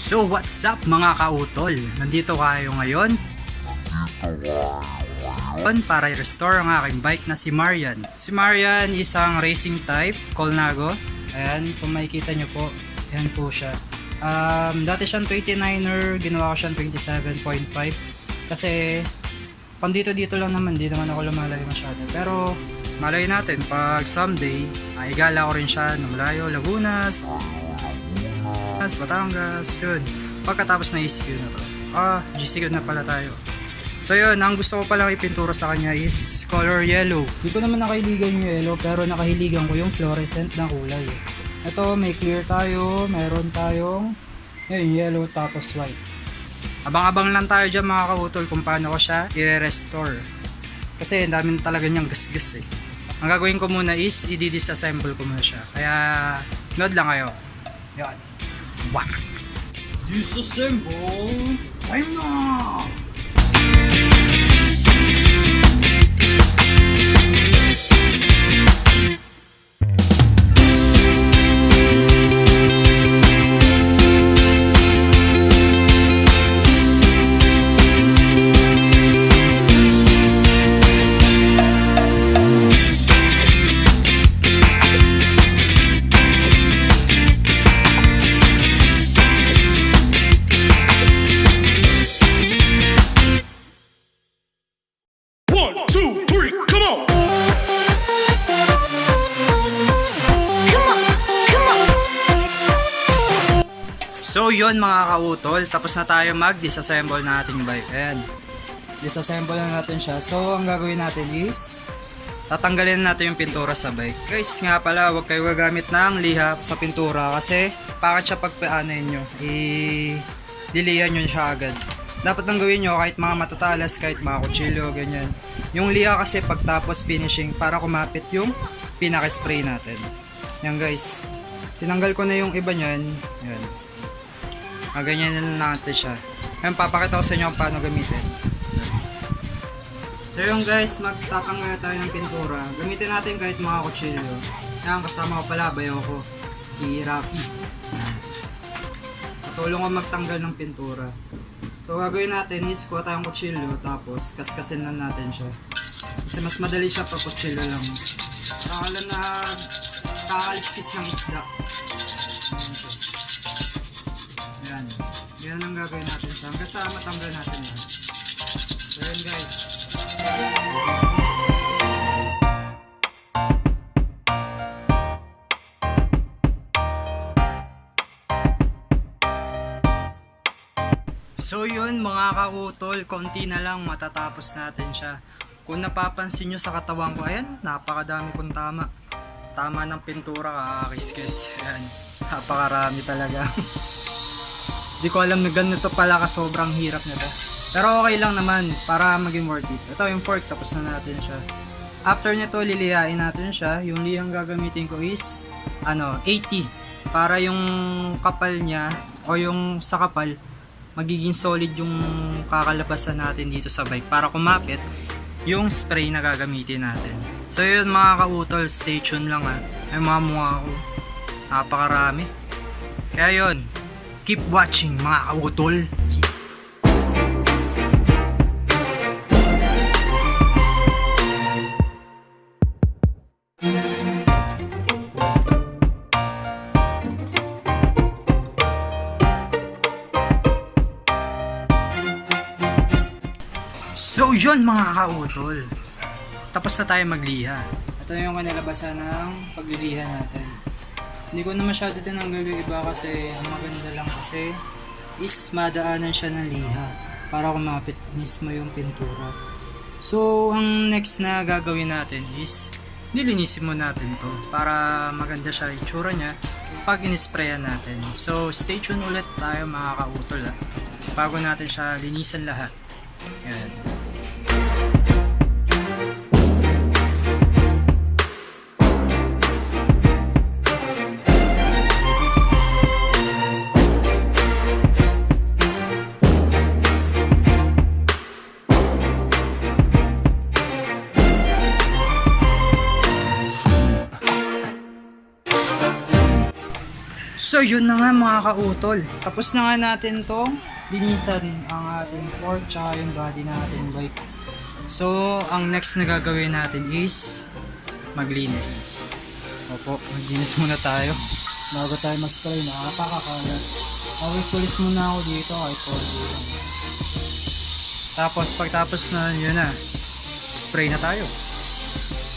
So what's up mga kautol? Nandito kayo ngayon para i-restore ang aking bike na si Marian. Si Marian isang racing type, Colnago. Ayan, kung makikita nyo po, ayan po siya. Dati siyang 29er, ginawa ko siyang 27.5 kasi dito lang naman, di naman ako lumalay masyado. Pero malay natin, pag someday, ay gala ko rin siya ng malayo, Laguna, Batangas, yun. Pagkatapos na ECQ na to. GCQ na pala tayo. So yun, ang gusto ko palang ipintura sa kanya is color yellow. Hindi ko naman nakahiligan yung yellow, pero nakahiligan ko yung fluorescent na kulay. Ito, may clear tayo, meron tayong yellow tapos white. Abang-abang lang tayo dyan mga kautol kung paano ko siya i-restore. Kasi ang dami talaga niyang gas-gas eh. Ang gagawin ko muna is i-disassemble ko muna siya. Kaya nood lang kayo. Yan. Wah! Disassemble! Time na! So yun mga kautol, tapos na tayo mag-disassemble na ating bike. Ayan, disassemble na natin siya. So ang gagawin natin is tatanggalin natin yung pintura sa bike. Guys nga pala, huwag kayo gagamit ng liha sa pintura kasi bakit siya pagpaanayin nyo, dilihan nyo siya agad. Dapat nang gawin nyo kahit mga matatalas, kahit mga kutsilyo, ganyan. Yung liha kasi pagtapos finishing para kumapit yung pinaka-spray natin. Yan guys, tinanggal ko na yung iba nyan. Yan. Ganyan na natin siya. Ngayon papakita ko sa inyo kung paano gamitin. So yung guys, magtatanggal tayo ng pintura. Gamitin natin kahit mga kutsilyo. Yan, kasama ko pala, bayaw ko, si Rafi. Patulong ko magtanggal ng pintura. So gagawin natin is kuha tayong kutsilyo, tapos kaskasin lang natin siya. Kasi mas madali siya pag kutsilyo lang. Parang na kakaliskis ng isda. Yan. Yan ang gagawin natin siya. Hanggang sa matanggal natin yan. So yun guys. So yun mga kautol, konti na lang matatapos natin siya. Kung napapansin nyo sa katawan ko, ayan, napakadami kong tama. Tama ng pintura, kakakis-kis. Ayan, napakarami talaga. Di ko alam na ganito pala ka sobrang hirap nito. Pero okay lang naman para maging worth it. Ito yung fork, tapos na natin siya. After nito, lilihain natin siya. Yung lihang gagamitin ko is 80 para yung kapal niya o yung sa kapal magiging solid yung kakalabasan natin dito sa bike para kumapit yung spray na gagamitin natin. So yun mga kautol, stay tuned lang ha. Ay mga mukha ko, napakarami. Kaya yun, keep watching mga kautol. So yun mga kautol, tapos na tayo magliha. Ito yung kanalabasan ng pagliliha natin. Hindi ko na masyado tinanggal yung iba kasi ang maganda lang kasi is madaanan siya ng liha para kumapit mismo yung pintura. So ang next na gagawin natin is nilinisin mo natin to para maganda siya itsura niya pag inisprayan natin. So stay tuned ulit tayo mga kautol bago natin siya linisan lahat. Yan. So So yun na nga mga kautol. Tapos na nga natin tong linisan ang ating fork tsaka yung body natin bike. So ang next na gagawin natin is maglinis. Opo, maglinis muna tayo bago tayo mag-spray. Nakakakalat. Pulis muna ako dito kahit konti. Tapos pagtapos na yun na, spray na tayo.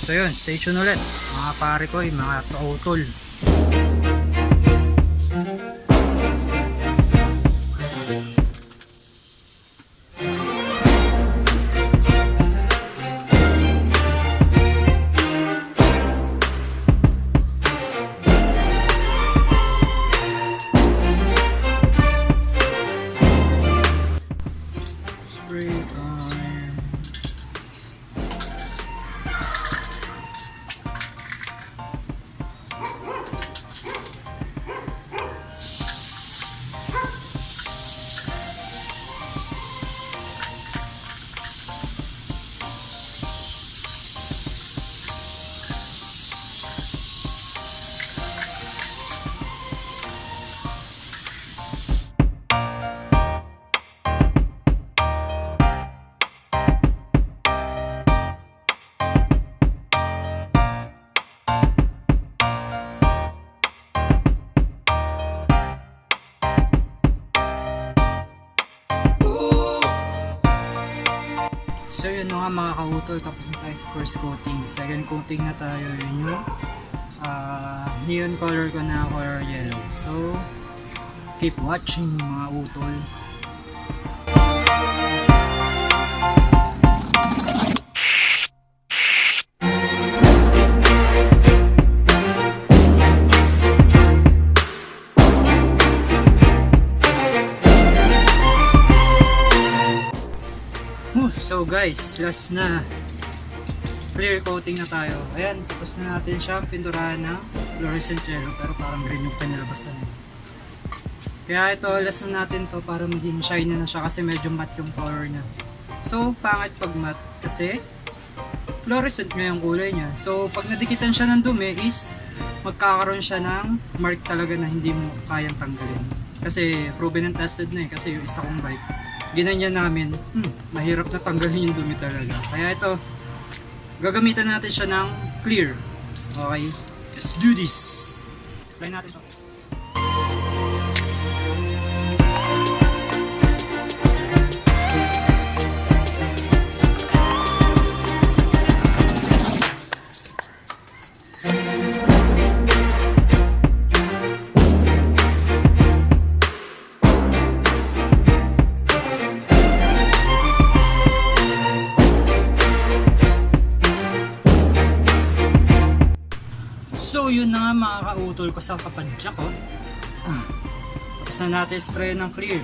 So yun, stay tuned ulit mga pare ko, mga kautol. So yun nga mga kautol, tapos na tayo sa first coating. Second coating na tayo, yun yung neon color ko na color yellow. So keep watching mga utol. So guys, last na clear coating na tayo. Ayan, tapos na natin siya pinturahan ng fluorescent yellow, pero parang green yung panilabasan. Kaya ito, last na natin to para maging shiny na siya kasi medyo matte yung color niya. So pangit pag matte kasi fluorescent nga yung kulay niya. So pag nadikitan siya ng dumi is magkakaroon siya ng mark talaga na hindi mo kayang tanggalin. Kasi proven and tested na kasi yung isa kong bike ginanyan namin, mahirap na tanggalin yung dumi talaga. Kaya ito, gagamitan natin siya ng clear. Okay, let's do this. Try natin ito. So yun na nga mga kautol ko sa kapadyak ko. Tapos na natin spray ng clear.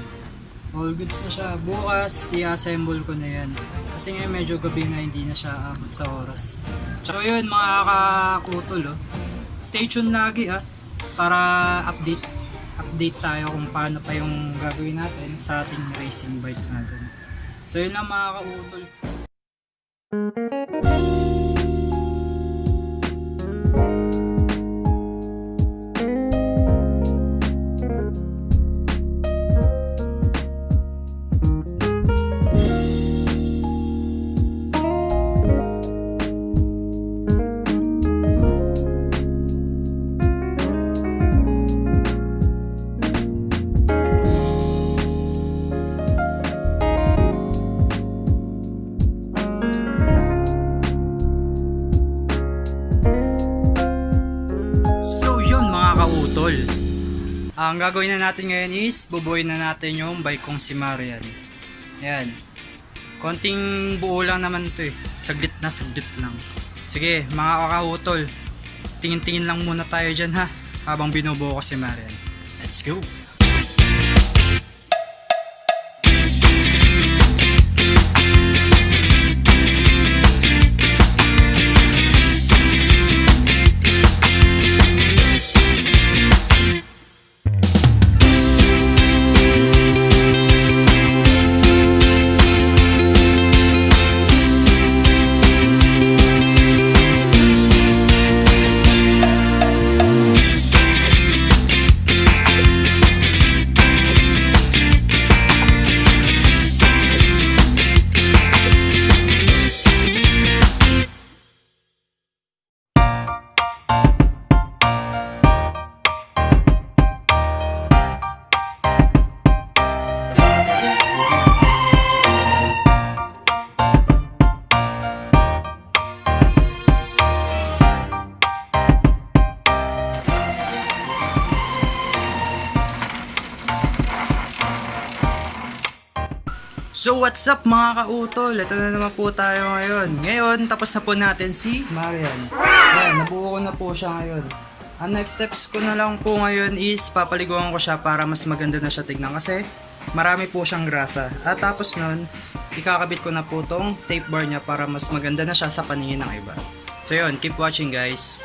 All goods na siya. Bukas i-assemble ko na yan. Kasi ngayon medyo gabi na, hindi na siya abot sa oras. So yun mga kakutol, stay tuned lagi para update tayo kung paano pa yung gagawin natin sa ating racing bike natin. So yun lang mga kautol. Ang gagawin na natin ngayon is bubuuin na natin yung bike kong si Marian. Ayan. Konting buo lang naman to Saglit lang. Sige mga kakautol, tingin-tingin lang muna tayo dyan habang binubuo ko si Marian. Let's go! So what's up mga kautol? Ito na naman po tayo ngayon. Ngayon, tapos na po natin si Marian. Ayan, nabuo ko na po siya ngayon. Ang next steps ko na lang po ngayon is papaliguan ko siya para mas maganda na siya tignan kasi marami po siyang grasa. At tapos nun, ikakabit ko na po tong tape bar niya para mas maganda na siya sa paningin ng iba. So yun, keep watching guys.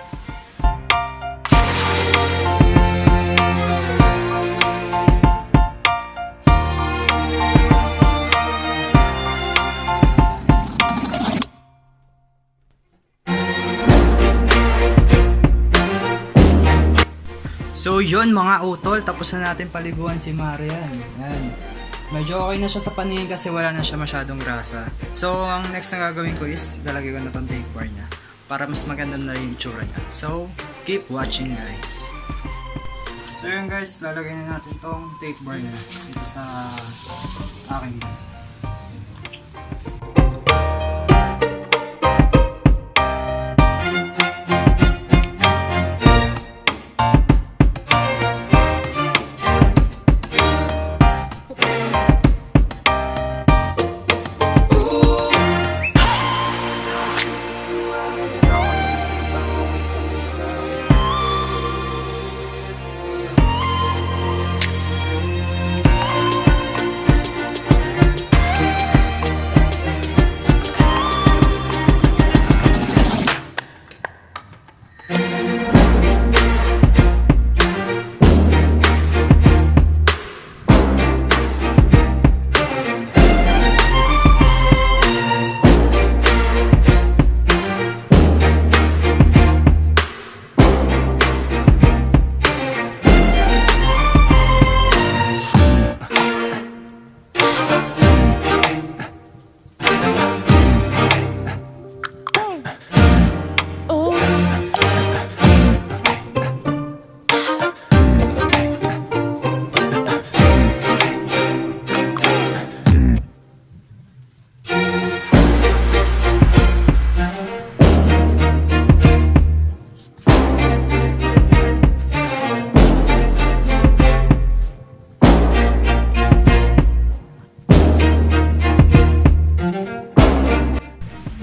So yun mga utol, tapos na natin paliguan si Marian. Yan. Medyo okay na siya sa paningin kasi wala na siya masyadong grasa. So ang next na gagawin ko is lalagay ko na tong tape bar niya para mas maganda na rin yung itsura niya. So keep watching guys. So yun guys, lalagay na natin tong tape bar niya dito sa aking dito.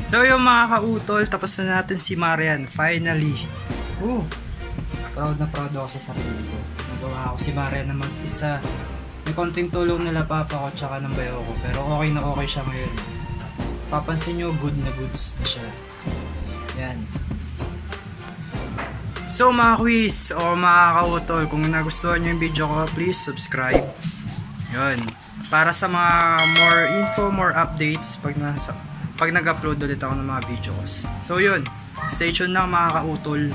So yung mga kautol, tapos na natin si Marian, finally. Proud na proud ako sa sarili ko. Nagawa ako si Marian na mag-isa. May konting tulong nila papa ko tsaka ng bayo ko, pero okay na okay siya ngayon. Papansin nyo, good na goods na siya. Yan. So mga quiz o mga kautol, kung nagustuhan nyo yung video ko, please subscribe. Yun. Para sa mga more info, more updates pag nag-upload ulit ako ng mga videos. So yun, stay tuned lang mga kautol.